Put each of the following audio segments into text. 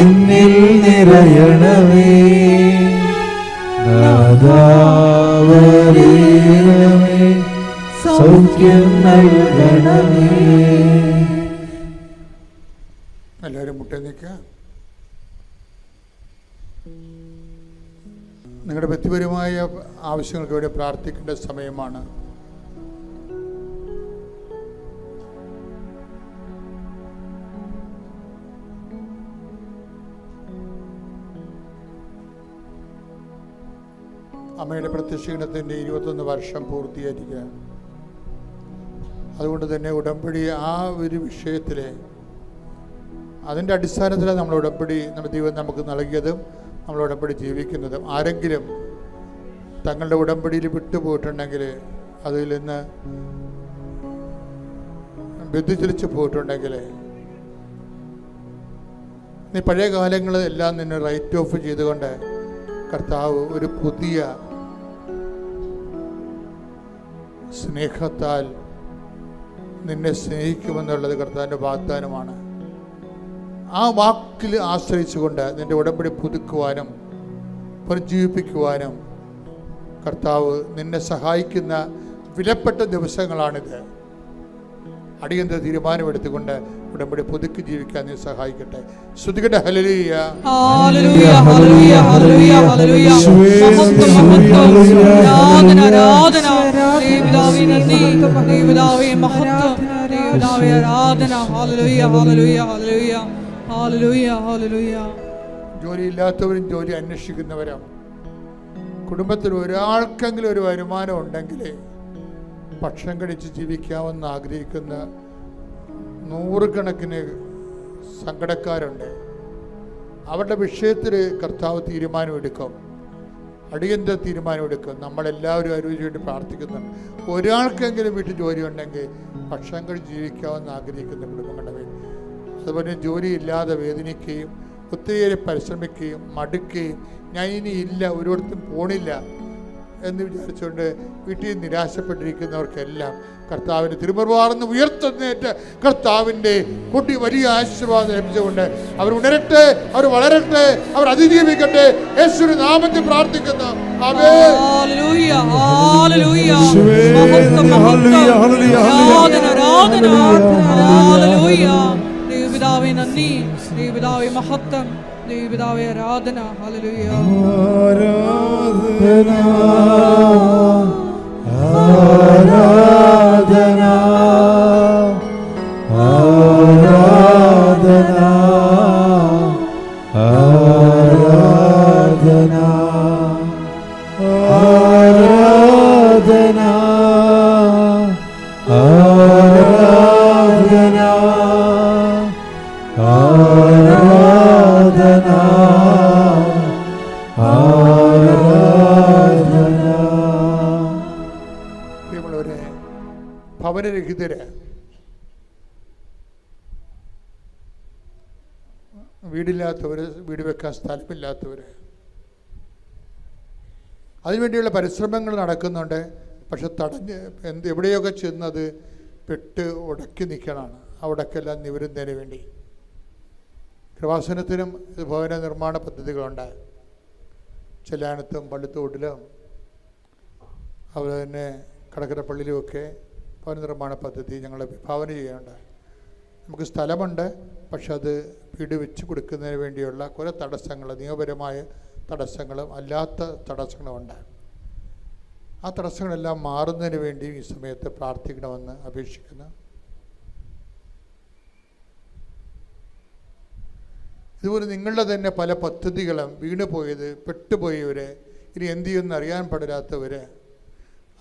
എന്നിൽ നിറയണമേ, നാദാവരേണമേ, സൗഖ്യം നൽകണമേ. എല്ലാവരും മുട്ടേ നിൽക്കുക. നിങ്ങളുടെ വ്യക്തിപരമായ ആവശ്യങ്ങൾക്ക് വേണ്ടി പ്രാർത്ഥിക്കേണ്ട സമയമാണ്. അമ്മയുടെ പ്രത്യക്ഷീണത്തിൻ്റെ 21 വർഷം പൂർത്തീകരിക്കുക. അതുകൊണ്ട് തന്നെ ഉടമ്പടി ആ ഒരു വിഷയത്തിൽ അതിൻ്റെ അടിസ്ഥാനത്തിലാണ് നമ്മൾ ഉടമ്പടി നമ്മുടെ ദൈവം നമുക്ക് നൽകിയതും നമ്മൾ ഉടമ്പടി ജീവിക്കുന്നതും. ആരെങ്കിലും തങ്ങളുടെ ഉടമ്പടിയിൽ വിട്ടുപോയിട്ടുണ്ടെങ്കിൽ, അതിൽ നിന്ന് വ്യതിചലിച്ച് പോയിട്ടുണ്ടെങ്കിൽ, നീ പഴയ കാലങ്ങളെല്ലാം നിന്നെ റൈറ്റ് ഓഫ് ചെയ്തുകൊണ്ട് കർത്താവ് ഒരു പുതിയ സ്നേഹത്താൽ നിന്നെ സ്നേഹിക്കുമെന്നുള്ളത് കർത്താവിൻ്റെ വാഗ്ദാനമാണ്. ആ വാക്കിൽ ആശ്രയിച്ചുകൊണ്ട് നിന്റെ ഉടമ്പടി പുതുക്കുവാനും പുനർജീവിപ്പിക്കുവാനും കർത്താവ് നിന്നെ സഹായിക്കുന്ന വിലപ്പെട്ട ദിവസങ്ങളാണിത്. അടിയന്തര തീരുമാനമെടുത്തുകൊണ്ട് ഉടമ്പടി പുതുക്കി ജീവിക്കാൻ നീ സഹായിക്കട്ടെ. ശ്രുതികട്ടെ ഹല്ലേലൂയ, ഹല്ലേലൂയ, ഹല്ലേലൂയ, ഹല്ലേലൂയ, ഹല്ലേലൂയ. ആരാധന, ആരാധന. ദൈവപിതാവേ നന്ദി, ദൈവപിതാവേ മഹത്വം, ദൈവപിതാവേ ആരാധന. ഹല്ലേലൂയ, ഹല്ലേലൂയ, ഹല്ലേലൂയ, ഹല്ലേലൂയ, ഹല്ലേലൂയ. ജോലിയില്ലാത്തവരും ജോലി അന്വേഷിക്കുന്നവരും, കുടുംബത്തിൽ ഒരാൾക്കെങ്കിലും ഒരു വരുമാനം ഉണ്ടെങ്കിൽ ഭക്ഷണം കഴിച്ച് ജീവിക്കാമെന്ന് ആഗ്രഹിക്കുന്ന 100 കണക്കിന് സങ്കടക്കാരുണ്ട്. അവരുടെ വിഷയത്തിൽ കർത്താവ് തീരുമാനമെടുക്കും, അടിയന്തര തീരുമാനമെടുക്കും. നമ്മളെല്ലാവരും അതിനു വേണ്ടി പ്രാർത്ഥിക്കുന്നുണ്ട്. ഒരാൾക്കെങ്കിലും വീട്ടിൽ ജോലി ഉണ്ടെങ്കിൽ ഭക്ഷണം കഴിച്ച് ജീവിക്കാമെന്ന് ആഗ്രഹിക്കുന്ന കുടുംബങ്ങളുടെ പേര്. അതുപോലെ ജോലിയില്ലാതെ വേദനിക്കുകയും ഒത്തിരി പരിശ്രമിക്കുകയും മടുക്കുകയും ഞാൻ ഇനി ഇല്ല, ഒരിടത്തും പോണില്ല എന്ന് വിചാരിച്ചുകൊണ്ട് വീട്ടിൽ നിരാശപ്പെട്ടിരിക്കുന്നവർക്കെല്ലാം കർത്താവിൻ്റെ തിരുമറുവാർന്ന് ഉയർത്തുന്നേറ്റ് കർത്താവിൻ്റെ കൊടി വലിയ ആശീർവാദം ലഭിച്ചുകൊണ്ട് അവർ ഉണരട്ടെ, അവർ വളരട്ടെ, അവർ അതിജീവിക്കട്ടെ. യേശുവിന്റെ നാമത്തിൽ പ്രാർത്ഥിക്കുന്നു. ആമേൻ. ഹല്ലേലൂയ, ഹല്ലേലൂയ. ആരാധന, ആരാധന, ഹല്ലേലൂയ. ദൈവപിതാവേ നന്ദി, ദൈവപിതാവേ മഹത്വം, ദൈവപിതാവേ ആരാധന. ഹല്ലേലൂയ. ആരാധന, ആരാധന, ആരാധന, ആരാധന, ആരാധന, ആരാധന, ആരാധന, ആരാധന. പ്രിയമുള്ളവരെ, ഭവനരഹിതര്, വീടില്ലാത്തവര്, വീട് വെക്കാൻ സ്ഥലമില്ലാത്തവര്, അതിനുവേണ്ടിയുള്ള പരിശ്രമങ്ങൾ നടക്കുന്നുണ്ട്. പക്ഷെ എവിടെയൊക്കെ ചെന്നത് പെട്ട് ഉടക്കി നിൽക്കണമാണ്. അവിടേക്കെല്ലാം നിവരുന്നതിന് വേണ്ടി കൃപാസനത്തിനും ഭവന നിർമ്മാണ പദ്ധതികളുണ്ട്. ചെല്ലാനത്തും പള്ളിത്തോട്ടിലും അതുപോലെ തന്നെ കടക്കരപ്പള്ളിയിലുമൊക്കെ ഭവന നിർമ്മാണ പദ്ധതി ഞങ്ങൾ വിഭാവന ചെയ്യുന്നുണ്ട്. നമുക്ക് സ്ഥലമുണ്ട്, പക്ഷെ അത് വീട് വെച്ച് കൊടുക്കുന്നതിന് വേണ്ടിയുള്ള കുറേ തടസ്സങ്ങൾ, നിയമപരമായ തടസ്സങ്ങളും അല്ലാത്ത തടസ്സങ്ങളുമുണ്ട്. ആ തടസ്സങ്ങളെല്ലാം മാറുന്നതിന് വേണ്ടി ഈ സമയത്ത് പ്രാർത്ഥിക്കണമെന്ന് അപേക്ഷിക്കുന്നു. ഇതുപോലെ നിങ്ങളുടെ തന്നെ പല പദ്ധതികളും വീണുപോയത്, പെട്ടുപോയവർ, ഇനി എന്ത് ചെയ്യുമെന്ന് അറിയാൻ പാടില്ലാത്തവർ,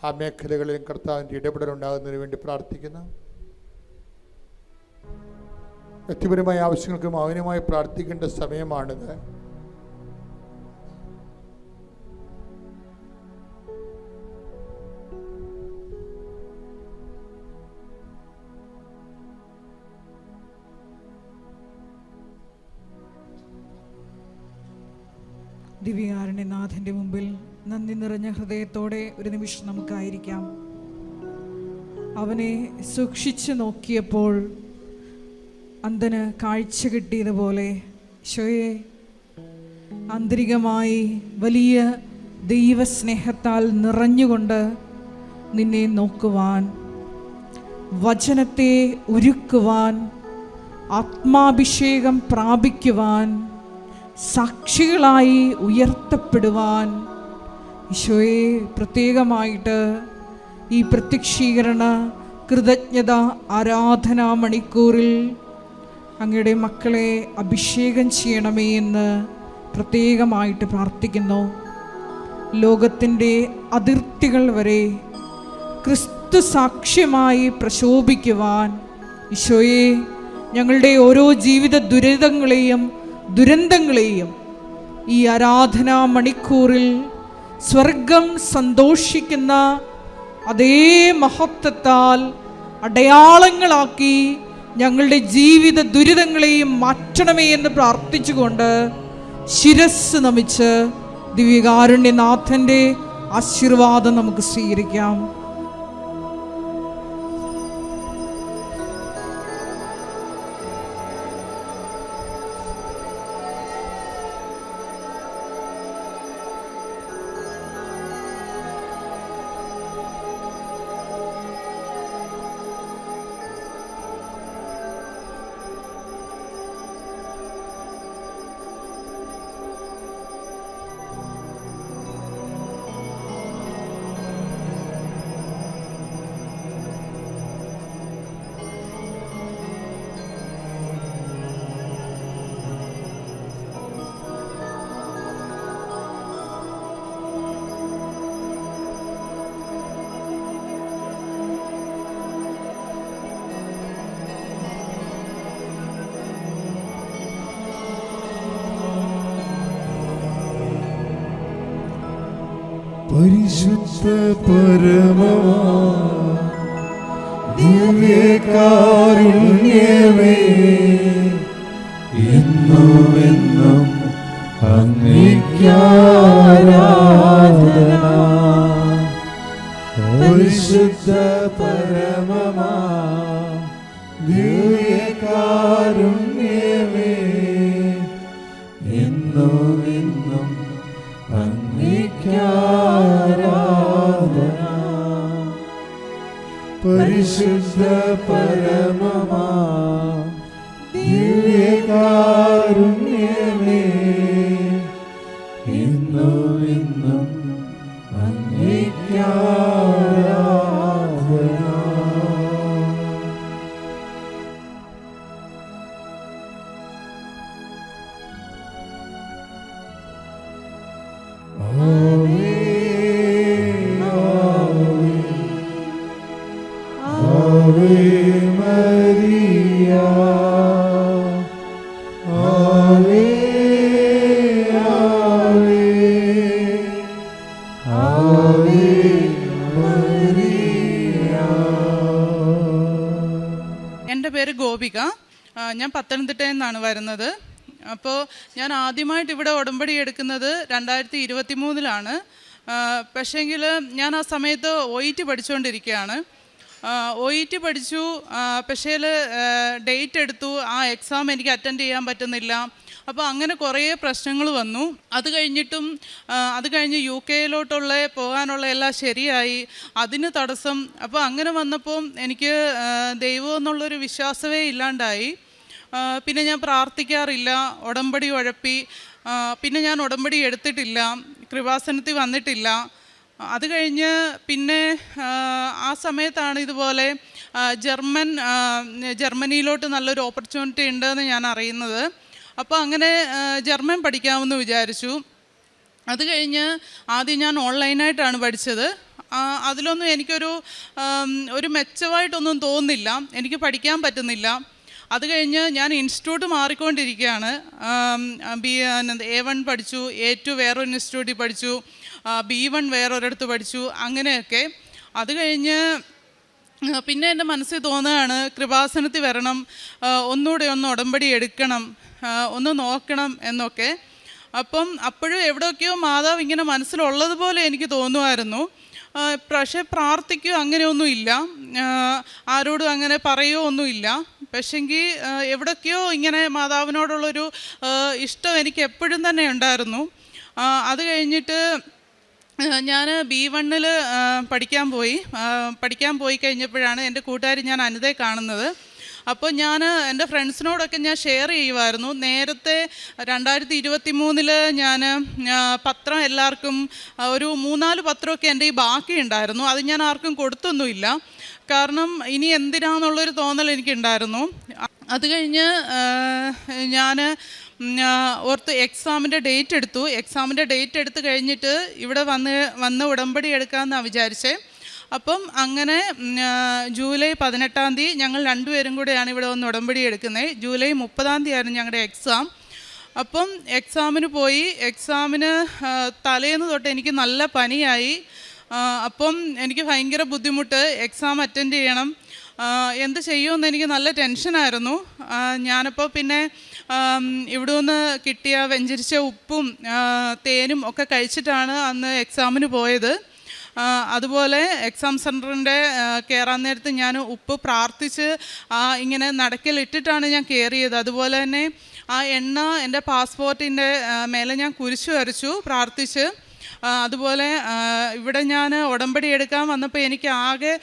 ആ മേഖലകളിലും കർത്താവിൻ്റെ ഇടപെടലുണ്ടാകുന്നതിന് വേണ്ടി പ്രാർത്ഥിക്കുന്നു. വ്യക്തിപരമായ ആവശ്യങ്ങൾക്ക് മൗനമായി പ്രാർത്ഥിക്കേണ്ട സമയമാണിത്. ദിവ്യകാരുണ്യനാഥന്റെ മുമ്പിൽ നന്ദി നിറഞ്ഞ ഹൃദയത്തോടെ ഒരു നിമിഷം നമുക്കായിരിക്കാം. അവനെ സൂക്ഷിച്ചു നോക്കിയപ്പോൾ അന്ധന് കാഴ്ച കിട്ടിയതുപോലെ ഈശോയെ ആന്തരികമായി വലിയ ദൈവസ്നേഹത്താൽ നിറഞ്ഞുകൊണ്ട് നിന്നെ നോക്കുവാൻ, വചനത്തെ ഉരുക്കുവാൻ, ആത്മാഭിഷേകം പ്രാപിക്കുവാൻ, സാക്ഷികളായി ഉയർത്തപ്പെടുവാൻ ഈശോയെ പ്രത്യേകമായിട്ട് ഈ പ്രത്യക്ഷീകരണ കൃതജ്ഞത ആരാധനാ മണിക്കൂറിൽ അങ്ങയുടെ മക്കളെ അഭിഷേകം ചെയ്യണമേ എന്ന് പ്രത്യേകമായിട്ട് പ്രാർത്ഥിക്കുന്നു. ലോകത്തിൻ്റെ അതിർത്തികൾ വരെ ക്രിസ്തു സാക്ഷ്യമായി പ്രശോഭിക്കുവാൻ ഈശോയെ ഞങ്ങളുടെ ഓരോ ജീവിത ദുരന്തങ്ങളെയും ഈ ആരാധനാ മണിക്കൂറിൽ സ്വർഗം സന്തോഷിക്കുന്ന അതേ മഹത്വത്താൽ അടയാളങ്ങളാക്കി ഞങ്ങളുടെ ജീവിത ദുരിതങ്ങളെയും മാറ്റണമേ എന്ന് പ്രാർത്ഥിച്ചുകൊണ്ട് ശിരസ് നമിച്ച് ദിവ്യകാരുണ്യനാഥൻ്റെ ആശീർവാദം നമുക്ക് സ്വീകരിക്കാം. പരിശുദ്ധ പരമമാ ദിവ്യകാരുണ്യമേ, എന്നുമെന്നും അങ്ങേയ്ക്കാരാധന. പരിശുദ്ധ പരമമാ ദിവ്യകാരുണ്യമേ, എന്നുമെന്നും അങ്ങേയ്ക്കാരാധന. പരിശുദ്ധ പരമമാ ദിവ്യകാരുണ്യമേ, എന്നുമെന്നും അങ്ങേയ്ക്കാരാധന. എൻ്റെ പേര് ഗോപിക. ഞാൻ പത്തനംതിട്ടയിൽ നിന്നാണ് വരുന്നത്. അപ്പോൾ ഞാൻ ആദ്യമായിട്ട് ഇവിടെ ഉടമ്പടി എടുക്കുന്നത് 2023 പക്ഷേങ്കിൽ ഞാൻ ആ സമയത്ത് OET പഠിച്ചുകൊണ്ടിരിക്കുകയാണ്. OET പഠിച്ചു, പക്ഷേ ഡേറ്റ് എടുത്തു, ആ എക്സാം എനിക്ക് അറ്റൻഡ് ചെയ്യാൻ പറ്റുന്നില്ല. അപ്പോൾ അങ്ങനെ കുറേ പ്രശ്നങ്ങൾ വന്നു. അത് കഴിഞ്ഞ് UK പോകാനുള്ള എല്ലാം ശരിയായി, അതിന് തടസ്സം. അപ്പോൾ അങ്ങനെ വന്നപ്പോൾ എനിക്ക് ദൈവം എന്നുള്ളൊരു വിശ്വാസമേ ഇല്ലാണ്ടായി. പിന്നെ ഞാൻ പ്രാർത്ഥിക്കാറില്ല, ഉടമ്പടി ഉഴപ്പി. പിന്നെ ഞാൻ ഉടമ്പടി എടുത്തിട്ടില്ല, കൃപാസനത്തിൽ വന്നിട്ടില്ല. അത് കഴിഞ്ഞ് പിന്നെ ആ സമയത്താണ് ഇതുപോലെ ജർമ്മനിയിലോട്ട് നല്ലൊരു ഓപ്പർച്യൂണിറ്റി ഉണ്ടെന്ന് ഞാൻ അറിയുന്നത്. അപ്പോൾ അങ്ങനെ ജർമ്മൻ പഠിക്കാമെന്ന് വിചാരിച്ചു. അത് കഴിഞ്ഞ് ആദ്യം ഞാൻ ഓൺലൈനായിട്ടാണ് പഠിച്ചത്. അതിലൊന്നും എനിക്കൊരു മെച്ചമായിട്ടൊന്നും തോന്നുന്നില്ല, എനിക്ക് പഠിക്കാൻ പറ്റുന്നില്ല. അത് കഴിഞ്ഞ് ഞാൻ ഇൻസ്റ്റിറ്റ്യൂട്ട് മാറിക്കൊണ്ടിരിക്കുകയാണ്. A1 പഠിച്ചു, A2 വേറൊരു ഇൻസ്റ്റിറ്റ്യൂട്ടിൽ പഠിച്ചു, B1 വേറൊരിടത്ത് പഠിച്ചു, അങ്ങനെയൊക്കെ. അത് കഴിഞ്ഞ് പിന്നെ എൻ്റെ മനസ്സിൽ തോന്നുകയാണ് കൃപാസനത്തിൽ വരണം, ഒന്നുകൂടെ ഒന്ന് ഉടമ്പടി എടുക്കണം, ഒന്ന് നോക്കണം എന്നൊക്കെ. അപ്പോഴും എവിടെയൊക്കെയോ മാതാവ് ഇങ്ങനെ മനസ്സിലുള്ളതുപോലെ എനിക്ക് തോന്നുമായിരുന്നു. പക്ഷേ പ്രാർത്ഥിക്കുകയോ അങ്ങനെയൊന്നുമില്ല, ആരോടും അങ്ങനെ പറയുകയോ ഒന്നുമില്ല. പക്ഷെങ്കിൽ എവിടൊക്കെയോ ഇങ്ങനെ മാതാവിനോടുള്ളൊരു ഇഷ്ടം എനിക്ക് എപ്പോഴും തന്നെ ഉണ്ടായിരുന്നു. അത് കഴിഞ്ഞിട്ട് ഞാൻ B1 പഠിക്കാൻ പോയി കഴിഞ്ഞപ്പോഴാണ് എൻ്റെ കൂട്ടുകാരി ഞാൻ അനിതയെ കാണുന്നത്. അപ്പോൾ ഞാൻ എൻ്റെ ഫ്രണ്ട്സിനോടൊക്കെ ഞാൻ ഷെയർ ചെയ്യുമായിരുന്നു. നേരത്തെ 2023 ഞാൻ പത്രം എല്ലാവർക്കും ഒരു 3-4 പത്രമൊക്കെ എൻ്റെ ഈ ബാക്കി ഉണ്ടായിരുന്നു. അത് ഞാൻ ആർക്കും കൊടുത്തൊന്നുമില്ല, കാരണം ഇനി എന്തിനാന്നുള്ളൊരു തോന്നൽ എനിക്കുണ്ടായിരുന്നു. അത് കഴിഞ്ഞ് ഞാൻ ഓർത്ത് എക്സാമിൻ്റെ ഡേറ്റ് എടുത്തു. എക്സാമിൻ്റെ ഡേറ്റ് എടുത്ത് കഴിഞ്ഞിട്ട് ഇവിടെ വന്ന് ഉടമ്പടി എടുക്കാമെന്നാണ് വിചാരിച്ചേ. അപ്പം അങ്ങനെ ജൂലൈ 18 ഞങ്ങൾ രണ്ടുപേരും കൂടെയാണ് ഇവിടെ വന്ന് ഉടമ്പടി എടുക്കുന്നത്. ജൂലൈ 30 ആയിരുന്നു ഞങ്ങളുടെ എക്സാം. അപ്പം എക്സാമിന് പോയി. എക്സാമിന് തലേന്ന് തൊട്ട് എനിക്ക് നല്ല പനിയായി. അപ്പം എനിക്ക് ഭയങ്കര ബുദ്ധിമുട്ട്, എക്സാം അറ്റൻഡ് ചെയ്യണം, എന്ത് ചെയ്യുമെന്ന് എനിക്ക് നല്ല ടെൻഷനായിരുന്നു. ഞാനപ്പോൾ പിന്നെ ഇവിടെ നിന്ന് കിട്ടിയ വെഞ്ചരിച്ച ഉപ്പും തേനും ഒക്കെ കഴിച്ചിട്ടാണ് അന്ന് എക്സാമിന് പോയത്. അതുപോലെ എക്സാം സെൻറ്ററിൻ്റെ കയറാൻ നേരത്ത് ഞാൻ ഉപ്പ് പ്രാർത്ഥിച്ച് ഇങ്ങനെ നടക്കലിട്ടിട്ടാണ് ഞാൻ കയറിയത്. അതുപോലെ തന്നെ ആ എണ്ണ എൻ്റെ പാസ്പോർട്ടിൻ്റെ മേലെ ഞാൻ കുരിശ് വരച്ചു പ്രാർത്ഥിച്ച്. അതുപോലെ ഇവിടെ ഞാൻ ഉടമ്പടി എടുക്കാൻ വന്നപ്പോൾ എനിക്ക് ആകെ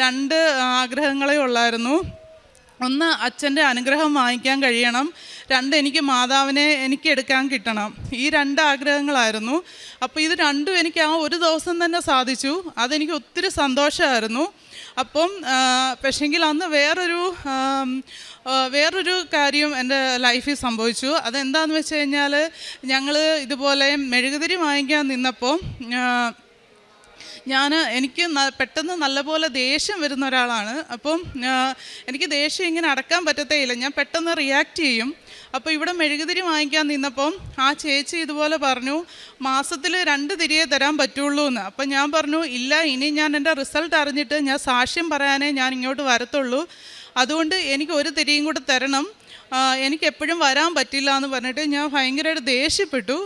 2 ആഗ്രഹങ്ങളേ ഉള്ളായിരുന്നു. ഒന്ന്, അച്ഛൻ്റെ അനുഗ്രഹം വാങ്ങിക്കാൻ കഴിയണം. 2, എനിക്ക് മാതാവിനെ എനിക്ക് എടുക്കാൻ കിട്ടണം. ഈ 2 ആഗ്രഹങ്ങളായിരുന്നു. അപ്പോൾ ഇത് രണ്ടും എനിക്ക് ആ ഒരു ദിവസം തന്നെ സാധിച്ചു. അതെനിക്ക് ഒത്തിരി സന്തോഷമായിരുന്നു. അപ്പം പക്ഷെങ്കിൽ അന്ന് വേറൊരു കാര്യം എൻ്റെ ലൈഫിൽ സംഭവിച്ചു. അതെന്താണെന്ന് വെച്ച് കഴിഞ്ഞാൽ, ഞങ്ങൾ ഇതുപോലെ മെഴുകുതിരി വാങ്ങിക്കാൻ നിന്നപ്പോൾ എനിക്ക് പെട്ടെന്ന് നല്ലപോലെ ദേഷ്യം വരുന്ന ഒരാളാണ്. അപ്പം എനിക്ക് ദേഷ്യം ഇങ്ങനെ അടക്കാൻ പറ്റത്തേയില്ല, ഞാൻ പെട്ടെന്ന് റിയാക്ട് ചെയ്യും. അപ്പോൾ ഇവിടെ മെഴുകുതിരി വാങ്ങിക്കാൻ നിന്നപ്പം ആ ചേച്ചി ഇതുപോലെ പറഞ്ഞു, മാസത്തിൽ 2 തിരിയെ തരാൻ പറ്റുള്ളൂ എന്ന്. അപ്പം ഞാൻ പറഞ്ഞു, ഇല്ല, ഇനി ഞാൻ എൻ്റെ റിസൾട്ട് അറിഞ്ഞിട്ട് ഞാൻ സാക്ഷ്യം പറയാനേ ഞാൻ ഇങ്ങോട്ട് വരത്തുള്ളൂ, അതുകൊണ്ട് എനിക്ക് 1 തിരിയും കൂടെ തരണം, എനിക്ക് എപ്പോഴും വരാൻ പറ്റില്ല എന്ന് പറഞ്ഞിട്ട് ഞാൻ ഭയങ്കരമായിട്ട് ദേഷ്യപ്പെട്ടു.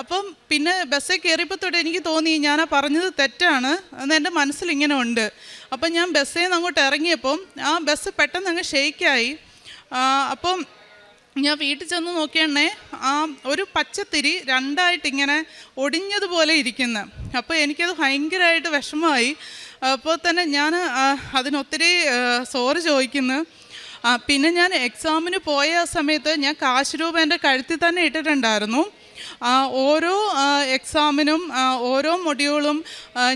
അപ്പം പിന്നെ ബസ്സിൽ കയറിയപ്പോൾ തൊട്ട് എനിക്ക് തോന്നി ഞാൻ പറഞ്ഞത് തെറ്റാണ് എന്ന് എൻ്റെ മനസ്സിലിങ്ങനെ ഉണ്ട്. അപ്പം ഞാൻ ബസ്സിൽ നിന്ന് അങ്ങോട്ട് ഇറങ്ങിയപ്പം ആ ബസ് പെട്ടെന്ന് അങ്ങ് ഷെയ്ക്കായി. അപ്പം ഞാൻ വീട്ടിൽ ചെന്ന് നോക്കിയാണേ ആ ഒരു പച്ചത്തിരി 2ആയിട്ടിങ്ങനെ ഒടിഞ്ഞതുപോലെ ഇരിക്കുന്നു. അപ്പോൾ എനിക്കത് ഭയങ്കരമായിട്ട് വിഷമമായി. അപ്പോൾ തന്നെ ഞാൻ അതിനൊത്തിരി സോറി ചോദിക്കുന്നു. പിന്നെ ഞാൻ എക്സാമിന് പോയ സമയത്ത് ഞാൻ കാശ് രൂപ എൻ്റെ കഴുത്തിൽ തന്നെ ഇട്ടിട്ടുണ്ടായിരുന്നു. ഓരോ എക്സാമിനും ഓരോ മൊഡ്യൂളും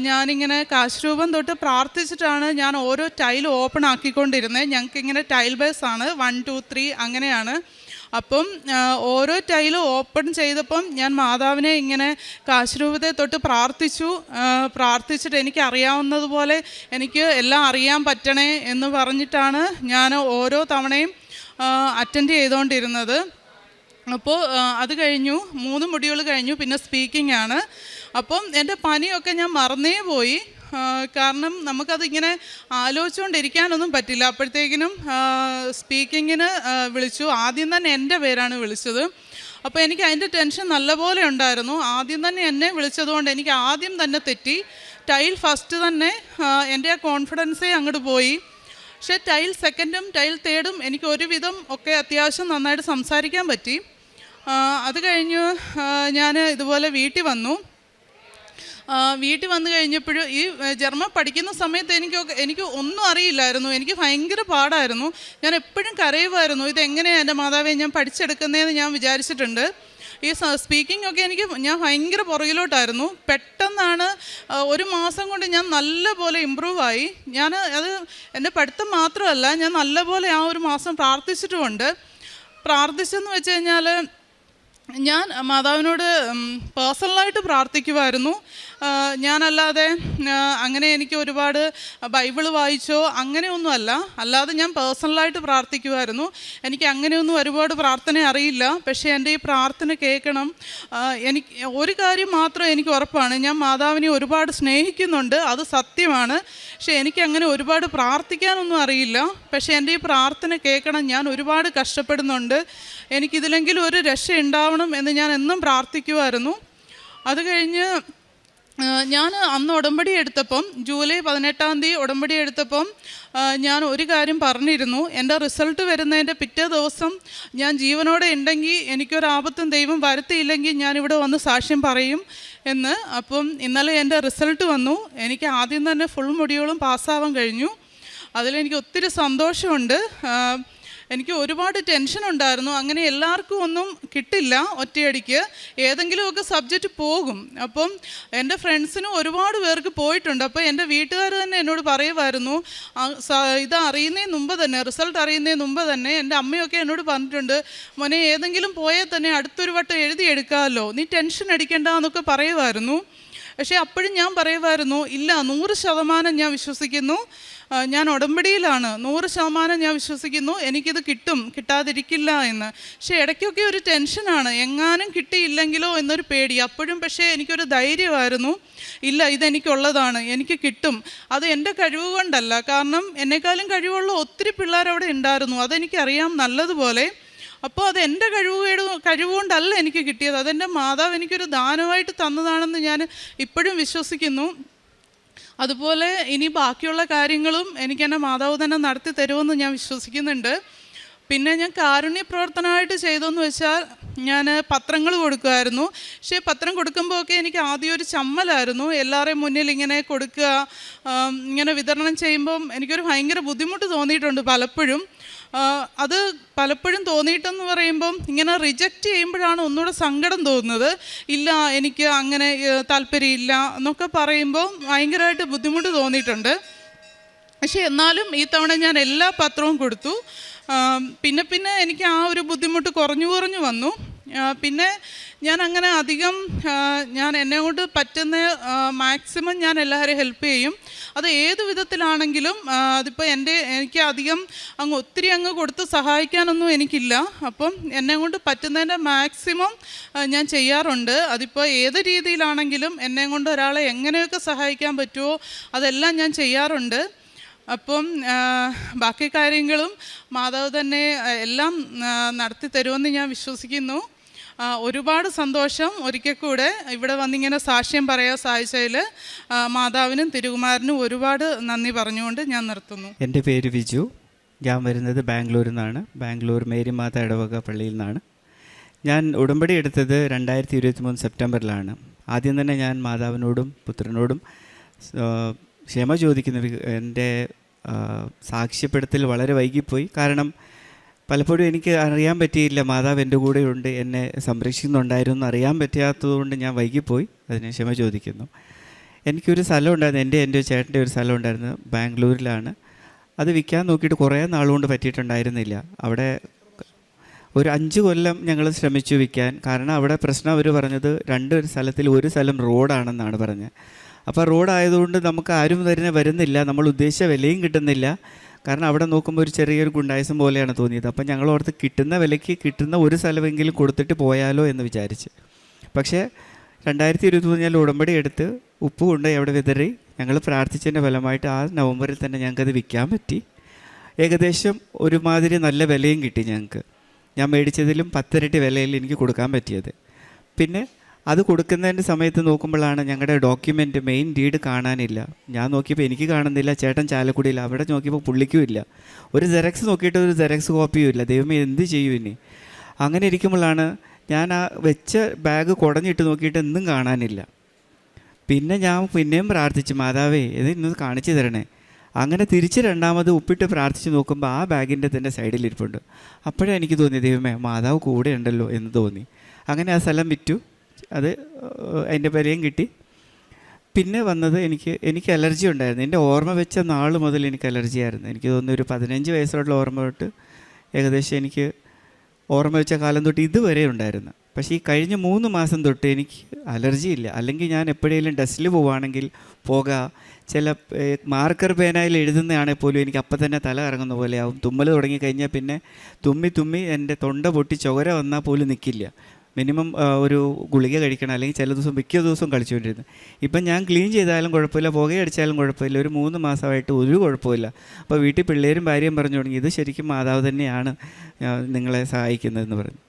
ഞാനിങ്ങനെ കാശ് രൂപം തൊട്ട് പ്രാർത്ഥിച്ചിട്ടാണ് ഞാൻ ഓരോ ടൈൽ ഓപ്പൺ ആക്കിക്കൊണ്ടിരുന്നത്. ഞങ്ങൾക്കിങ്ങനെ ടൈൽ ബേസാണ്, 1, 2, 3 അങ്ങനെയാണ്. അപ്പം ഓരോ ടൈലും ഓപ്പൺ ചെയ്തപ്പം ഞാൻ മാതാവിനെ ഇങ്ങനെ കാശുരൂപത്തെ തൊട്ട് പ്രാർത്ഥിച്ചിട്ട് എനിക്ക് അറിയാവുന്നതുപോലെ എനിക്ക് എല്ലാം അറിയാൻ പറ്റണേ എന്ന് പറഞ്ഞിട്ടാണ് ഞാൻ ഓരോ തവണയും അറ്റൻഡ് ചെയ്തുകൊണ്ടിരുന്നത്. അപ്പോൾ അത് കഴിഞ്ഞു, 3 മൊഡ്യൂൾ കഴിഞ്ഞു, പിന്നെ സ്പീക്കിംഗ് ആണ്. അപ്പം എൻ്റെ പനിയൊക്കെ ഞാൻ മറന്നേ പോയി, കാരണം നമുക്കതിങ്ങനെ ആലോചിച്ചുകൊണ്ടിരിക്കാനൊന്നും പറ്റില്ല. അപ്പോഴത്തേക്കിനും സ്പീക്കിങ്ങിന് വിളിച്ചു. ആദ്യം തന്നെ എൻ്റെ പേരാണ് വിളിച്ചത്. അപ്പോൾ എനിക്ക് അതിൻ്റെ ടെൻഷൻ നല്ലപോലെ ഉണ്ടായിരുന്നു. ആദ്യം തന്നെ എന്നെ വിളിച്ചതുകൊണ്ട് എനിക്ക് ആദ്യം തന്നെ തെറ്റി. ടൈൽ ഫസ്റ്റ് തന്നെ എൻ്റെ ആ കോൺഫിഡൻസേ അങ്ങോട്ട് പോയി. പക്ഷേ ടൈൽ സെക്കൻഡും ടൈൽ തേർഡും എനിക്ക് ഒരുവിധം ഒക്കെ അത്യാവശ്യം നന്നായിട്ട് സംസാരിക്കാൻ പറ്റി. അത് കഴിഞ്ഞ് ഞാൻ ഇതുപോലെ വീട്ടിൽ വന്നു കഴിഞ്ഞപ്പോഴും ഈ ജർമ്മൻ പഠിക്കുന്ന സമയത്ത് എനിക്ക് ഒന്നും അറിയില്ലായിരുന്നു. എനിക്ക് ഭയങ്കര പാടായിരുന്നു. ഞാൻ എപ്പോഴും കരയുമായിരുന്നു, ഇതെങ്ങനെയാണ് എൻ്റെ മാതാവേ ഞാൻ പഠിച്ചെടുക്കുന്നതെന്ന് ഞാൻ വിചാരിച്ചിട്ടുണ്ട്. ഈ സ്പീക്കിംഗ് ഒക്കെ ഞാൻ ഭയങ്കര പുറകിലോട്ടായിരുന്നു. പെട്ടെന്നാണ് 1 മാസം കൊണ്ട് ഞാൻ നല്ലപോലെ ഇമ്പ്രൂവായി. അത് എൻ്റെ പഠിത്തം മാത്രമല്ല, ഞാൻ നല്ലപോലെ ആ 1 മാസം പ്രാർത്ഥിച്ചിട്ടുമുണ്ട്. പ്രാർത്ഥിച്ചെന്ന് വെച്ച് കഴിഞ്ഞാൽ ഞാൻ മാതാവിനോട് പേഴ്സണലായിട്ട് പ്രാർത്ഥിക്കുമായിരുന്നു. ഞാനല്ലാതെ അങ്ങനെ എനിക്ക് ഒരുപാട് ബൈബിൾ വായിച്ചോ അങ്ങനെയൊന്നുമല്ല, അല്ലാതെ ഞാൻ പേഴ്സണലായിട്ട് പ്രാർത്ഥിക്കുമായിരുന്നു. എനിക്ക് അങ്ങനെയൊന്നും ഒരുപാട് പ്രാർത്ഥന അറിയില്ല, പക്ഷേ എൻ്റെ ഈ പ്രാർത്ഥന കേൾക്കണം. എനിക്ക് ഒരു കാര്യം മാത്രം എനിക്ക് ഉറപ്പാണ്, ഞാൻ മാതാവിനെ ഒരുപാട് സ്നേഹിക്കുന്നുണ്ട്, അത് സത്യമാണ്. പക്ഷേ എനിക്കങ്ങനെ ഒരുപാട് പ്രാർത്ഥിക്കാനൊന്നും അറിയില്ല. പക്ഷേ എൻ്റെ ഈ പ്രാർത്ഥന കേൾക്കണം, ഞാൻ ഒരുപാട് കഷ്ടപ്പെടുന്നുണ്ട്, എനിക്കിതിലെങ്കിലും ഒരു രക്ഷ ഉണ്ടാവണം എന്ന് ഞാൻ എന്നും പ്രാർത്ഥിക്കുമായിരുന്നു. അത് കഴിഞ്ഞ് ഞാൻ അന്ന് ഉടമ്പടി എടുത്തപ്പം ജൂലൈ 18-ാം തീയതി ഉടമ്പടി എടുത്തപ്പം ഞാൻ ഒരു കാര്യം പറഞ്ഞിരുന്നു. എൻ്റെ റിസൾട്ട് വരുന്നതിൻ്റെ പിറ്റേ ദിവസം ഞാൻ ജീവനോടെ ഉണ്ടെങ്കിൽ എനിക്കൊരാപത്തും ദൈവം വരുത്തിയില്ലെങ്കിൽ ഞാനിവിടെ വന്ന് സാക്ഷ്യം പറയും എന്ന്. അപ്പം ഇന്നലെ എൻ്റെ റിസൾട്ട് വന്നു. എനിക്ക് ആദ്യം തന്നെ ഫുൾ മൊഡ്യൂളും പാസ്സാവാൻ കഴിഞ്ഞു. അതിലെനിക്ക് ഒത്തിരി സന്തോഷമുണ്ട്. എനിക്ക് ഒരുപാട് ടെൻഷൻ ഉണ്ടായിരുന്നു. അങ്ങനെ എല്ലാവർക്കും ഒന്നും കിട്ടില്ല ഒറ്റയടിക്ക്, ഏതെങ്കിലുമൊക്കെ സബ്ജക്റ്റ് പോകും. അപ്പം എൻ്റെ ഫ്രണ്ട്സിനും ഒരുപാട് പേർക്ക് പോയിട്ടുണ്ട്. അപ്പോൾ എൻ്റെ വീട്ടുകാർ തന്നെ എന്നോട് പറയുമായിരുന്നു, ഇത് അറിയുന്നതിന് മുമ്പ് തന്നെ, റിസൾട്ട് അറിയുന്നതിന് മുമ്പ് തന്നെ എൻ്റെ അമ്മയൊക്കെ എന്നോട് പറഞ്ഞിട്ടുണ്ട്, മോനെ ഏതെങ്കിലും പോയാൽ തന്നെ അടുത്തൊരു വട്ടം എഴുതിയെടുക്കാമല്ലോ, നീ ടെൻഷൻ അടിക്കേണ്ട എന്നൊക്കെ പറയുമായിരുന്നു. പക്ഷേ അപ്പോഴും ഞാൻ പറയുമായിരുന്നു, ഇല്ല 100% ഞാൻ വിശ്വസിക്കുന്നു, ഞാൻ ഉടമ്പടിയിലാണ്, 100% ഞാൻ വിശ്വസിക്കുന്നു, എനിക്കിത് കിട്ടും, കിട്ടാതിരിക്കില്ല എന്ന്. പക്ഷേ ഇടയ്ക്കൊക്കെ ഒരു ടെൻഷനാണ്, എങ്ങാനും കിട്ടിയില്ലെങ്കിലോ എന്നൊരു പേടി. അപ്പോഴും പക്ഷേ എനിക്കൊരു ധൈര്യമായിരുന്നു, ഇല്ല ഇതെനിക്കുള്ളതാണ്, എനിക്ക് കിട്ടും. അത് എൻ്റെ കഴിവ് കൊണ്ടല്ല, കാരണം എന്നെക്കാളും കഴിവുള്ള ഒത്തിരി പിള്ളേരവിടെ ഉണ്ടായിരുന്നു, അതെനിക്കറിയാം നല്ലതുപോലെ. അപ്പോൾ അത് എൻ്റെ കഴിവുകൊണ്ടല്ല എനിക്ക് കിട്ടിയത്, അതെൻ്റെ മാതാവ് എനിക്കൊരു ദാനമായിട്ട് തന്നതാണെന്ന് ഞാൻ ഇപ്പോഴും വിശ്വസിക്കുന്നു. അതുപോലെ ഇനി ബാക്കിയുള്ള കാര്യങ്ങളും എനിക്ക് എൻ്റെ മാതാവ് തന്നെ നടത്തി തരുമെന്ന് ഞാൻ വിശ്വസിക്കുന്നുണ്ട്. പിന്നെ ഞാൻ കാരുണ്യ പ്രവർത്തനമായിട്ട് ചെയ്തതെന്ന് വെച്ചാൽ ഞാൻ പത്രങ്ങൾ കൊടുക്കുമായിരുന്നു. പക്ഷേ പത്രം കൊടുക്കുമ്പോഴൊക്കെ എനിക്ക് ആദ്യം ഒരു ചമ്മലായിരുന്നു. എല്ലാവരുടെയും മുന്നിൽ ഇങ്ങനെ കൊടുക്കുക, ഇങ്ങനെ വിതരണം ചെയ്യുമ്പം എനിക്കൊരു ഭയങ്കര ബുദ്ധിമുട്ട് തോന്നിയിട്ടുണ്ട് പലപ്പോഴും. അത് പലപ്പോഴും തോന്നിയിട്ടെന്ന് പറയുമ്പം ഇങ്ങനെ റിജക്റ്റ് ചെയ്യുമ്പോഴാണ് ഒന്നുകൂടെ സങ്കടം തോന്നുന്നത്. ഇല്ല എനിക്ക് അങ്ങനെ താല്പര്യമില്ല എന്നൊക്കെ പറയുമ്പോൾ ഭയങ്കരമായിട്ട് ബുദ്ധിമുട്ട് തോന്നിയിട്ടുണ്ട്. പക്ഷേ എന്നാലും ഈ തവണ ഞാൻ എല്ലാ പത്രവും കൊടുത്തു. പിന്നെ എനിക്ക് ആ ഒരു ബുദ്ധിമുട്ട് കുറഞ്ഞു വന്നു. പിന്നെ ഞാൻ അങ്ങനെ അധികം ഞാൻ എന്നെ കൊണ്ട് പറ്റുന്ന മാക്സിമം ഞാൻ എല്ലാവരെയും ഹെൽപ്പ് ചെയ്യും. അത് ഏത് വിധത്തിലാണെങ്കിലും. അതിപ്പോൾ എനിക്ക് അധികം ഒത്തിരി കൊടുത്ത് സഹായിക്കാനൊന്നും എനിക്കില്ല. അപ്പം എന്നെ കൊണ്ട് പറ്റുന്നതിൻ്റെ മാക്സിമം ഞാൻ ചെയ്യാറുണ്ട്. അതിപ്പോൾ ഏത് രീതിയിലാണെങ്കിലും എന്നെ കൊണ്ട് ഒരാളെ എങ്ങനെയൊക്കെ സഹായിക്കാൻ പറ്റുമോ അതെല്ലാം ഞാൻ ചെയ്യാറുണ്ട്. അപ്പം ബാക്കി കാര്യങ്ങളും മാതാവ് തന്നെ എല്ലാം നടത്തി തരുമെന്ന് ഞാൻ വിശ്വസിക്കുന്നു. ഒരുപാട് സന്തോഷം ഒരിക്കൽ കൂടെ ഇവിടെ വന്നിങ്ങനെ സാക്ഷ്യം പറയാൻ സാധിച്ചതിൽ മാതാവിനും തിരുകുമാരനും ഒരുപാട് നന്ദി പറഞ്ഞുകൊണ്ട് ഞാൻ നിർത്തുന്നു. എൻ്റെ പേര് വിജു. ഞാൻ വരുന്നത് ബാംഗ്ലൂരിൽ നിന്നാണ്. ബാംഗ്ലൂർ മേരി മാത ഇടവക പള്ളിയിൽ നിന്നാണ്. ഞാൻ ഉടമ്പടി എടുത്തത് 2023 സെപ്റ്റംബറിലാണ്. ആദ്യം തന്നെ ഞാൻ മാതാവിനോടും പുത്രനോടും ക്ഷമ ചോദിക്കുന്ന. എൻ്റെ സാക്ഷ്യപ്പെടുത്തൽ വളരെ വൈകിപ്പോയി. കാരണം പലപ്പോഴും എനിക്ക് അറിയാൻ പറ്റിയില്ല മാതാവ് എൻ്റെ കൂടെയുണ്ട്, എന്നെ സംരക്ഷിക്കുന്നുണ്ടായിരുന്നു അറിയാൻ പറ്റാത്തതുകൊണ്ട് ഞാൻ വൈകിപ്പോയി. അതിന് ക്ഷമ ചോദിക്കുന്നു. എനിക്കൊരു സ്ഥലം ഉണ്ടായിരുന്നു, എൻ്റെ ചേട്ടൻ്റെ ഒരു സ്ഥലം ഉണ്ടായിരുന്നു, ബാംഗ്ലൂരിലാണ്. അത് വിൽക്കാൻ നോക്കിയിട്ട് കുറേ നാളുകൊണ്ട് പറ്റിയിട്ടുണ്ടായിരുന്നില്ല. അവിടെ ഒരു 5 കൊല്ലം ഞങ്ങൾ ശ്രമിച്ചു വിൽക്കാൻ. കാരണം അവിടെ പ്രശ്നം അവർ പറഞ്ഞത് 2 സ്ഥലത്തിൽ ഒരു സ്ഥലം റോഡാണെന്നാണ് പറഞ്ഞത്. അപ്പോൾ റോഡായതുകൊണ്ട് നമുക്ക് ആരും വരുന്നില്ല, നമ്മൾ ഉദ്ദേശിച്ച വിലയും കിട്ടുന്നില്ല. കാരണം അവിടെ നോക്കുമ്പോൾ ഒരു ചെറിയൊരു ഗുണ്ടായസം പോലെയാണ് തോന്നിയത്. അപ്പം ഞങ്ങൾ ഓർത്ത് കിട്ടുന്ന വിലയ്ക്ക് കിട്ടുന്ന ഒരു സ്ഥലമെങ്കിലും കൊടുത്തിട്ട് പോയാലോ എന്ന് വിചാരിച്ച്. പക്ഷേ 2023 ഞാൻ ഉടമ്പടി എടുത്ത് ഉപ്പ് കൊണ്ടുപോയി അവിടെ വിതറി. ഞങ്ങൾ പ്രാർത്ഥിച്ചതിൻ്റെ ഫലമായിട്ട് ആ നവംബറിൽ തന്നെ ഞങ്ങൾക്കത് വിൽക്കാൻ പറ്റി. ഏകദേശം ഒരുമാതിരി നല്ല വിലയും കിട്ടി ഞങ്ങൾക്ക്. ഞാൻ മേടിച്ചതിലും 10 ഇരട്ടി വിലയിൽ എനിക്ക് കൊടുക്കാൻ പറ്റിയത്. പിന്നെ അത് കൊടുക്കുന്നതിൻ്റെ സമയത്ത് നോക്കുമ്പോഴാണ് ഞങ്ങളുടെ ഡോക്യുമെൻ്റ് മെയിൻ ഡീഡ് കാണാനില്ല. ഞാൻ നോക്കിയപ്പോൾ എനിക്ക് കാണുന്നില്ല, ചേട്ടൻ ചാലക്കുടിയില്ല. അവിടെ നോക്കിയപ്പോൾ പുള്ളിക്കും ഇല്ല. ഒരു ജെറക്സ് നോക്കിയിട്ട് ഒരു ജെറക്സ് കോപ്പിയും ഇല്ല. ദൈവമേ എന്ത് ചെയ്യും ഇനി? അങ്ങനെ ഇരിക്കുമ്പോഴാണ് ഞാൻ ആ വെച്ച ബാഗ് കുടഞ്ഞിട്ട് നോക്കിയിട്ട് ഒന്നും കാണാനില്ല. പിന്നെ ഞാൻ പിന്നെയും പ്രാർത്ഥിച്ചു, മാതാവേ ഇത് ഇന്നത് കാണിച്ചു തരണേ. അങ്ങനെ തിരിച്ച് രണ്ടാമത് ഉപ്പിട്ട് പ്രാർത്ഥിച്ച് നോക്കുമ്പോൾ ആ ബാഗിൻ്റെ തന്നെ സൈഡിലിരിപ്പുണ്ട്. അപ്പോഴേ എനിക്ക് തോന്നി, ദൈവമേ മാതാവ് കൂടെ ഉണ്ടല്ലോ എന്ന് തോന്നി. അങ്ങനെ ആ സ്ഥലം വിറ്റു. അത് അതിൻ്റെ വിലയും കിട്ടി. പിന്നെ വന്നത് എനിക്ക് അലർജി ഉണ്ടായിരുന്നു. എൻ്റെ ഓർമ്മ വെച്ച നാൾ മുതൽ എനിക്ക് അലർജി ആയിരുന്നു. എനിക്ക് തോന്നുന്നു ഒരു 15 വയസ്സുള്ള ഓർമ്മ തൊട്ട് ഏകദേശം എനിക്ക് ഓർമ്മ വെച്ച കാലം തൊട്ട് ഇതുവരെ ഉണ്ടായിരുന്നു. പക്ഷേ ഈ കഴിഞ്ഞ 3 മാസം തൊട്ട് എനിക്ക് അലർജി ഇല്ല. അല്ലെങ്കിൽ ഞാൻ എപ്പോഴെങ്കിലും ഡസ്റ്റിൽ പോവുകയാണെങ്കിൽ ചില മാർക്കർ പേനയിൽ എഴുതുന്നതാണെങ്കിൽ പോലും എനിക്ക് അപ്പം തന്നെ തല കറങ്ങുന്ന പോലെയാവും. തുമ്മൽ തുടങ്ങിക്കഴിഞ്ഞാൽ പിന്നെ തുമ്മി എൻ്റെ തൊണ്ട പൊട്ടി ചോര വന്നാൽ പോലും നിൽക്കില്ല. മിനിമം ഒരു ഗുളിക കഴിക്കണം, അല്ലെങ്കിൽ മിക്ക ദിവസവും കളിച്ചുകൊണ്ടിരുന്നു. ഇപ്പം ഞാൻ ക്ലീൻ ചെയ്താലും കുഴപ്പമില്ല, പുകയടിച്ചാലും കുഴപ്പമില്ല. ഒരു 3 മാസമായിട്ട് ഒരു കുഴപ്പമില്ല. അപ്പോൾ വീട്ടിൽ പിള്ളേരും ഭാര്യയും പറഞ്ഞു തുടങ്ങി, ഇത് ശരിക്കും മാതാവ് തന്നെയാണ് നിങ്ങളെ സഹായിക്കുന്നതെന്ന് പറഞ്ഞു.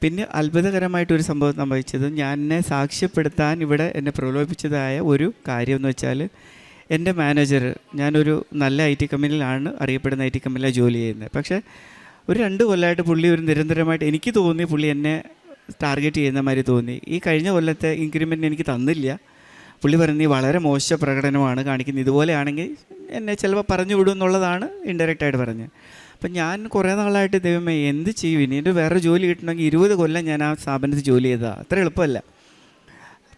പിന്നെ അത്ഭുതകരമായിട്ടൊരു സംഭവം സംഭവിച്ചത്, ഞാൻ എന്നെ സാക്ഷ്യപ്പെടുത്താൻ ഇവിടെ എന്നെ പ്രലോഭിപ്പിച്ചതായ ഒരു കാര്യം എന്ന് വെച്ചാൽ, എൻ്റെ മാനേജർ, ഞാനൊരു നല്ല IT കമ്പനിയിലാണ്, അറിയപ്പെടുന്ന IT കമ്പനിയിലാണ് ജോലി ചെയ്യുന്നത്. പക്ഷേ ഒരു 2 കൊല്ലമായിട്ട് പുള്ളി ഒരു നിരന്തരമായിട്ട്, എനിക്ക് തോന്നി പുള്ളി എന്നെ ടാർഗറ്റ് ചെയ്യുന്ന മാതിരി തോന്നി. ഈ കഴിഞ്ഞ കൊല്ലത്തെ ഇൻക്രിമെൻറ്റ് എനിക്ക് തന്നില്ല. പുള്ളി പറഞ്ഞു, നീ വളരെ മോശ പ്രകടനമാണ് കാണിക്കുന്നത്, ഇതുപോലെയാണെങ്കിൽ എന്നെ ചിലപ്പോൾ പറഞ്ഞു വിടും എന്നുള്ളതാണ് ഇൻഡയറക്റ്റായിട്ട് പറഞ്ഞത്. അപ്പം ഞാൻ കുറേ നാളായിട്ട് ദൈവമേ എന്ത് ചെയ്യും, ഇനി എൻ്റെ വേറെ ജോലി കിട്ടണമെങ്കിൽ 20 കൊല്ലം ഞാൻ ആ സ്ഥാപനത്തിൽ ജോലി ചെയ്തതാണ്, അത്ര എളുപ്പമല്ല.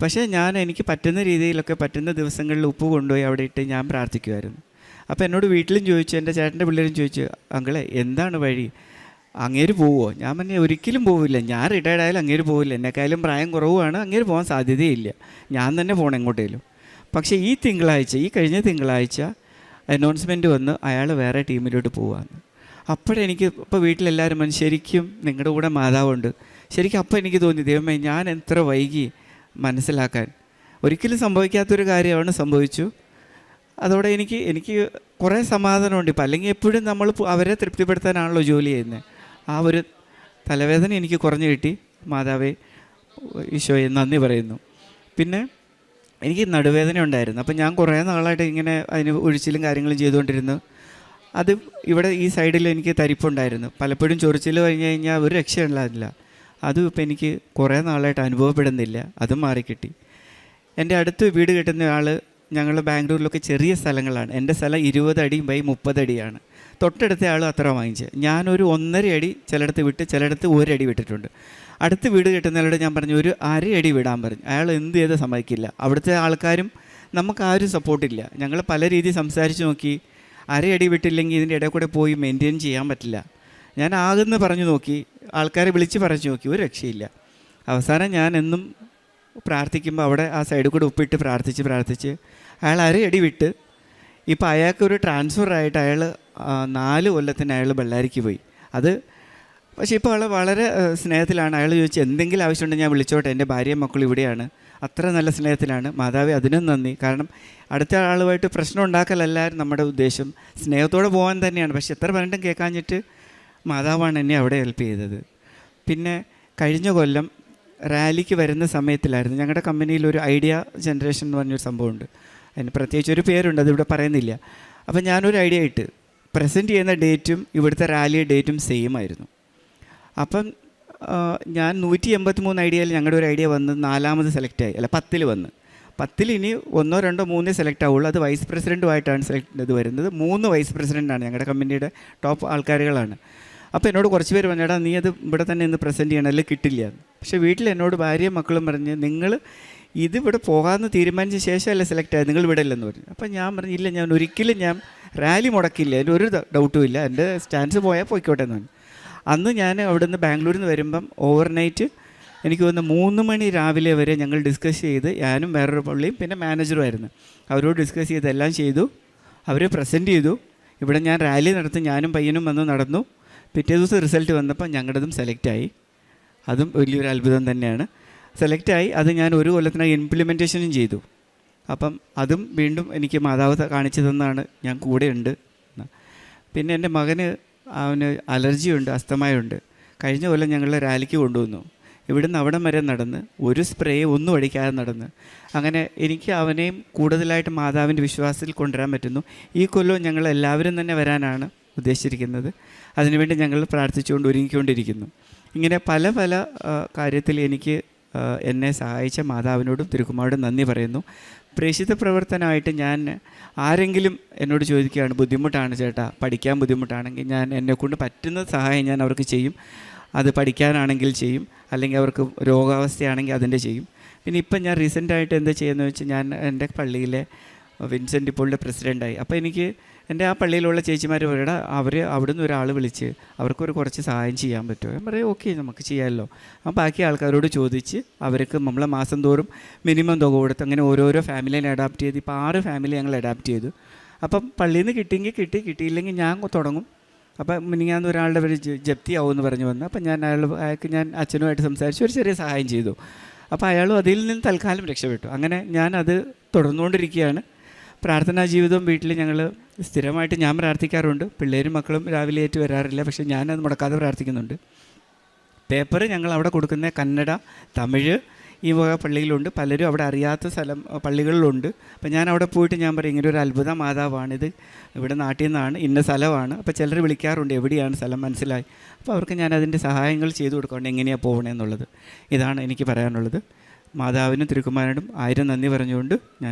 പക്ഷേ എനിക്ക് പറ്റുന്ന രീതിയിലൊക്കെ പറ്റുന്ന ദിവസങ്ങളിൽ ഉപ്പ് കൊണ്ടുപോയി അവിടെ ഇട്ട് ഞാൻ പ്രാർത്ഥിക്കുമായിരുന്നു. അപ്പോൾ എന്നോട് വീട്ടിലും ചോദിച്ചു, എൻ്റെ ചേട്ടൻ്റെ പിള്ളേരും ചോദിച്ചു, അങ്കിളെ എന്താണ് വഴി, അങ്ങേര് പോവുമോ? ഞാൻ പറഞ്ഞു, ഒരിക്കലും പോവില്ല, ഞാൻ റിട്ടയർഡ് ആയാലും അങ്ങേര് പോവില്ല, എന്നെക്കാളും പ്രായം കുറവാണ്, അങ്ങേര് പോകാൻ സാധ്യതയില്ല, ഞാൻ തന്നെ പോകണം എങ്ങോട്ടേലും. പക്ഷേ ഈ കഴിഞ്ഞ തിങ്കളാഴ്ച അനൗൺസ്മെൻറ്റ് വന്ന് അയാൾ വേറെ ടീമിലോട്ട് പോവാന്ന്. അപ്പോഴെനിക്ക്, ഇപ്പോൾ വീട്ടിലെല്ലാവരും പറഞ്ഞു, ശരിക്കും നിങ്ങളുടെ കൂടെ മാതാവുണ്ട്. ശരിക്കും അപ്പോൾ എനിക്ക് തോന്നി, ദൈവമേ ഞാൻ എത്ര വൈകി മനസ്സിലാക്കാൻ. ഒരിക്കലും സംഭവിക്കാത്തൊരു കാര്യമാണ് സംഭവിച്ചു. അതോടെ എനിക്ക് കുറേ സമാധാനമുണ്ട്. ഇപ്പം അല്ലെങ്കിൽ എപ്പോഴും നമ്മൾ അവരെ തൃപ്തിപ്പെടുത്താനാണല്ലോ ജോലി ചെയ്യുന്നത്. ആ ഒരു തലവേദന എനിക്ക് കുറഞ്ഞു കിട്ടി. മാതാവേ, ഈശോയെ നന്ദി പറയുന്നു. പിന്നെ എനിക്ക് നടുവേദന ഉണ്ടായിരുന്നു. അപ്പം ഞാൻ കുറേ നാളായിട്ട് ഇങ്ങനെ അതിന് ഒഴിച്ചിലും കാര്യങ്ങളും ചെയ്തുകൊണ്ടിരുന്നു. അത് ഇവിടെ ഈ സൈഡിൽ എനിക്ക് തരിപ്പുണ്ടായിരുന്നു. പലപ്പോഴും ചൊറിച്ചിൽ കഴിഞ്ഞ് കഴിഞ്ഞാൽ ഒരു രക്ഷയുണ്ടായിരുന്നില്ല. അതും ഇപ്പം എനിക്ക് കുറേ നാളായിട്ട് അനുഭവപ്പെടുന്നില്ല. അതും മാറിക്കിട്ടി. എൻ്റെ അടുത്ത് വീട് കിട്ടുന്ന ആൾ, ഞങ്ങൾ ബാംഗ്ലൂരിലൊക്കെ ചെറിയ സ്ഥലങ്ങളാണ്. എൻ്റെ സ്ഥലം 20 അടി ബൈ 30 അടിയാണ്. തൊട്ടടുത്ത ആൾ അത്ര വാങ്ങിച്ച്, ഞാനൊരു 1.5 അടി ചിലയിടത്ത് വിട്ട്, ചിലയിടത്ത് 1 അടി വിട്ടിട്ടുണ്ട്. അടുത്ത് വീട് കിട്ടുന്നയാളോട് ഞാൻ പറഞ്ഞു, ഒരു 1/2 അടി വിടാൻ പറഞ്ഞു. അയാൾ എന്ത് ചെയ്ത് സമ്മതിക്കില്ല. അവിടുത്തെ ആൾക്കാരും നമുക്കാരും സപ്പോർട്ടില്ല. ഞങ്ങൾ പല രീതിയിൽ സംസാരിച്ച് നോക്കി. 1/2 അടി വിട്ടില്ലെങ്കിൽ ഇതിൻ്റെ ഇടയിൽ കൂടെ പോയി മെയിൻറ്റെയിൻ ചെയ്യാൻ പറ്റില്ല. ഞാൻ ആകുന്ന പറഞ്ഞു നോക്കി, ആൾക്കാരെ വിളിച്ച് പറഞ്ഞു നോക്കി, ഒരു രക്ഷയില്ല. അവസാനം ഞാൻ എന്നും പ്രാർത്ഥിക്കുമ്പോൾ അവിടെ ആ സൈഡിൽ കൂടെ ഉപ്പിട്ട് പ്രാർത്ഥിച്ച് അയാൾ 1/2 അടി വിട്ട്. ഇപ്പോൾ അയാൾക്കൊരു ട്രാൻസ്ഫറായിട്ട് അയാൾ 4 കൊല്ലത്തിന് അയാൾ ബെള്ളാരിക്ക് പോയി. അത് പക്ഷേ ഇപ്പോൾ അയാൾ വളരെ സ്നേഹത്തിലാണ്. അയാൾ ചോദിച്ചു, എന്തെങ്കിലും ആവശ്യമുണ്ടെങ്കിൽ ഞാൻ വിളിച്ചോട്ടെ, എൻ്റെ ഭാര്യയും മക്കളും ഇവിടെയാണ്. അത്ര നല്ല സ്നേഹത്തിലാണ്. മാതാവേ അതിനും നന്ദി. കാരണം അടുത്ത ആളുമായിട്ട് പ്രശ്നം ഉണ്ടാക്കലല്ലായിരുന്നു നമ്മുടെ ഉദ്ദേശം, സ്നേഹത്തോടെ പോകാൻ തന്നെയാണ്. പക്ഷെ എത്ര പറഞ്ഞിട്ടും കേൾക്കാഞ്ഞിട്ട് മാതാവാണ് എന്നെ അവിടെ ഹെൽപ്പ് ചെയ്തത്. പിന്നെ കഴിഞ്ഞ കൊല്ലം റാലിക്ക് വരുന്ന സമയത്തിലായിരുന്നു, ഞങ്ങളുടെ കമ്പനിയിൽ ഒരു ഐഡിയ ജനറേഷൻ എന്ന് പറഞ്ഞൊരു സംഭവമുണ്ട്. അതിന് പ്രത്യേകിച്ച് ഒരു പേരുണ്ട്, അതിവിടെ പറയുന്നില്ല. അപ്പം ഞാനൊരു ഐഡിയ ഇട്ട് പ്രസൻറ്റ് ചെയ്യുന്ന ഡേറ്റും ഇവിടുത്തെ റാലി ഡേറ്റും സെയിം ആയിരുന്നു. അപ്പം ഞാൻ 183 ഐഡിയയിൽ ഞങ്ങളുടെ ഒരു ഐഡിയ വന്ന് 4ാമത് സെലക്റ്റായി, അല്ല 10ൽ വന്ന്. 10ൽ ഇനി 1, 2, 3 സെലക്ട് ആവുള്ളൂ. അത് വൈസ് പ്രസിഡൻറ്റുമായിട്ടാണ് സെലക്ട് ഇത് വരുന്നത്. 3 വൈസ് പ്രസിഡൻ്റാണ് ഞങ്ങളുടെ കമ്പനിയുടെ ടോപ്പ് ആൾക്കാരുകളാണ്. അപ്പോൾ എന്നോട് കുറച്ച് പേര് പറഞ്ഞാൽ, നീ അത് ഇവിടെ തന്നെ ഇന്ന് പ്രസൻറ്റ് ചെയ്യണം, അല്ലെങ്കിൽ കിട്ടില്ല. പക്ഷേ വീട്ടിൽ എന്നോട് ഭാര്യയും മക്കളും പറഞ്ഞ്, നിങ്ങൾ ഇതിവിടെ പോകാമെന്ന് തീരുമാനിച്ച ശേഷമല്ലേ സെലക്ട് ആയത്, നിങ്ങൾ ഇവിടെ ഇല്ലെന്ന് പറഞ്ഞു. അപ്പോൾ ഞാൻ പറഞ്ഞു, ഇല്ല, ഞാൻ ഒരിക്കലും ഞാൻ റാലി മുടക്കില്ല, എൻ്റെ ഒരു ഡൗട്ടും ഇല്ല, എൻ്റെ സ്റ്റാൻസ് പോയാൽ പോയിക്കോട്ടെ എന്ന് പറഞ്ഞു. അന്ന് ഞാൻ അവിടെ നിന്ന് ബാംഗ്ലൂരിൽ നിന്ന് വരുമ്പം ഓവർനൈറ്റ് എനിക്ക് തോന്നുന്നു 3 മണി രാവിലെ വരെ ഞങ്ങൾ ഡിസ്കസ് ചെയ്ത്, ഞാനും വേറൊരു പള്ളിയും പിന്നെ മാനേജറുമായിരുന്നു, അവരോട് ഡിസ്കസ് ചെയ്ത് എല്ലാം ചെയ്തു. അവർ പ്രസൻറ്റ് ചെയ്തു. ഇവിടെ ഞാൻ റാലി നടത്തി, ഞാനും പയ്യനും വന്ന് നടന്നു. പിറ്റേ ദിവസം റിസൾട്ട് വന്നപ്പോൾ ഞങ്ങളുടേതും സെലക്റ്റായി. അതും വലിയൊരു അത്ഭുതം തന്നെയാണ്. സെലക്റ്റായി. അത് ഞാൻ 1 കൊല്ലത്തിനായി ഇംപ്ലിമെൻറ്റേഷനും ചെയ്തു. അപ്പം അതും വീണ്ടും എനിക്ക് മാതാവ് കാണിച്ചു തന്നാണ്, ഞാൻ കൂടെയുണ്ട്. പിന്നെ എൻ്റെ മകന് അവന് അലർജിയുണ്ട്, അസ്തമയമുണ്ട്. കഴിഞ്ഞ കൊല്ലം ഞങ്ങൾ റാലിക്ക് കൊണ്ടുവന്നു. ഇവിടുന്ന് അവിടം വരെ നടന്ന്, ഒരു സ്പ്രേ ഒന്നും അടിക്കാതെ നടന്ന്. അങ്ങനെ എനിക്ക് അവനെയും കൂടുതലായിട്ട് മാതാവിൻ്റെ വിശ്വാസത്തിൽ കൊണ്ടുവരാൻ പറ്റുന്നു. ഈ കൊല്ലവും ഞങ്ങൾ എല്ലാവരും തന്നെ വരാനാണ് ഉദ്ദേശിച്ചിരിക്കുന്നത്. അതിനുവേണ്ടി ഞങ്ങൾ പ്രാർത്ഥിച്ചുകൊണ്ട് ഒരുങ്ങിക്കൊണ്ടിരിക്കുന്നു. ഇങ്ങനെ പല പല കാര്യത്തിൽ എനിക്ക് എന്നെ സഹായിച്ച മാതാവിനോടും തിരുക്കുമാരോടും നന്ദി പറയുന്നു. പ്രേക്ഷിത പ്രവർത്തനമായിട്ട് ഞാൻ ആരെങ്കിലും എന്നോട് ചോദിക്കുകയാണ്, ബുദ്ധിമുട്ടാണ് ചേട്ടാ, പഠിക്കാൻ ബുദ്ധിമുട്ടാണെങ്കിൽ ഞാൻ എന്നെക്കൊണ്ട് പറ്റുന്ന സഹായം ഞാൻ അവർക്ക് ചെയ്യും. അത് പഠിക്കാനാണെങ്കിൽ ചെയ്യും, അല്ലെങ്കിൽ അവർക്ക് രോഗാവസ്ഥയാണെങ്കിൽ അതിൻ്റെ ചെയ്യും. പിന്നെ ഇപ്പം ഞാൻ റീസെൻ്റായിട്ട് എന്താ ചെയ്യുന്നത് വെച്ചാൽ, ഞാൻ എൻ്റെ പള്ളിയിലെ വിൻസെൻ്റ് ഇപ്പോഴുടെ പ്രസിഡൻ്റായി. അപ്പോൾ എനിക്ക് എൻ്റെ ആ പള്ളിയിലുള്ള ചേച്ചിമാർ പറയടാ, അവർ അവിടുന്ന് ഒരാൾ വിളിച്ച് അവർക്കൊരു കുറച്ച് സഹായം ചെയ്യാൻ പറ്റുമോ? ഞാൻ പറയും ഓക്കെ, നമുക്ക് ചെയ്യാമല്ലോ. അപ്പം ബാക്കി ആൾക്കാരോട് ചോദിച്ച് അവർക്ക് നമ്മളെ മാസം തോറും മിനിമം തുക കൊടുത്ത് അങ്ങനെ ഓരോരോ ഫാമിലിനെ അഡാപ്റ്റ് ചെയ്ത് ഇപ്പോൾ 6 ഫാമിലി ഞങ്ങൾ അഡാപ്റ്റ് ചെയ്തു. അപ്പം പള്ളിയിൽ നിന്ന് കിട്ടിയെങ്കിൽ കിട്ടി, കിട്ടിയില്ലെങ്കിൽ ഞാൻ തുടങ്ങും. അപ്പം മിനിങ്ങാന്ന് ഒരാളുടെ പേര് ജപ്തിയാവുമെന്ന് പറഞ്ഞു വന്നു. അപ്പം അയാൾക്ക് ഞാൻ അച്ഛനുമായിട്ട് സംസാരിച്ച് ഒരു ചെറിയ സഹായം ചെയ്തു. അപ്പോൾ അയാളും അതിൽ നിന്ന് തൽക്കാലം രക്ഷപ്പെട്ടു. അങ്ങനെ ഞാനത് തുടർന്നുകൊണ്ടിരിക്കുകയാണ്. പ്രാർത്ഥനാ ജീവിതം വീട്ടിൽ ഞങ്ങൾ സ്ഥിരമായിട്ട് ഞാൻ പ്രാർത്ഥിക്കാറുണ്ട്. പിള്ളേരും മക്കളും രാവിലെ ഏറ്റു വരാറില്ല, പക്ഷേ ഞാനത് മുടക്കാതെ പ്രാർത്ഥിക്കുന്നുണ്ട്. പേപ്പർ ഞങ്ങൾ അവിടെ കൊടുക്കുന്ന കന്നഡ, തമിഴ് ഈ വക പള്ളിയിലുണ്ട്. പലരും അവിടെ അറിയാത്ത പള്ളികളിലുണ്ട്. അപ്പോൾ ഞാൻ അവിടെ പോയിട്ട് ഞാൻ പറയും ഇങ്ങനെ ഒരു അത്ഭുത മാതാവാണിത്, ഇവിടെ നാട്ടിൽ നിന്നാണ്, ഇന്ന സ്ഥലമാണ്. അപ്പോൾ ചിലർ വിളിക്കാറുണ്ട് എവിടെയാണ് സ്ഥലം, മനസ്സിലായി. അപ്പോൾ അവർക്ക് ഞാൻ അതിൻ്റെ സഹായങ്ങൾ ചെയ്തു കൊടുക്കാറുണ്ട്, എങ്ങനെയാണ് പോകണമെന്നുള്ളത്. ഇതാണ് എനിക്ക് പറയാനുള്ളത്. മാതാവിനും തിരുക്കുമാരനും 1000 നന്ദി പറഞ്ഞുകൊണ്ട് ഞാൻ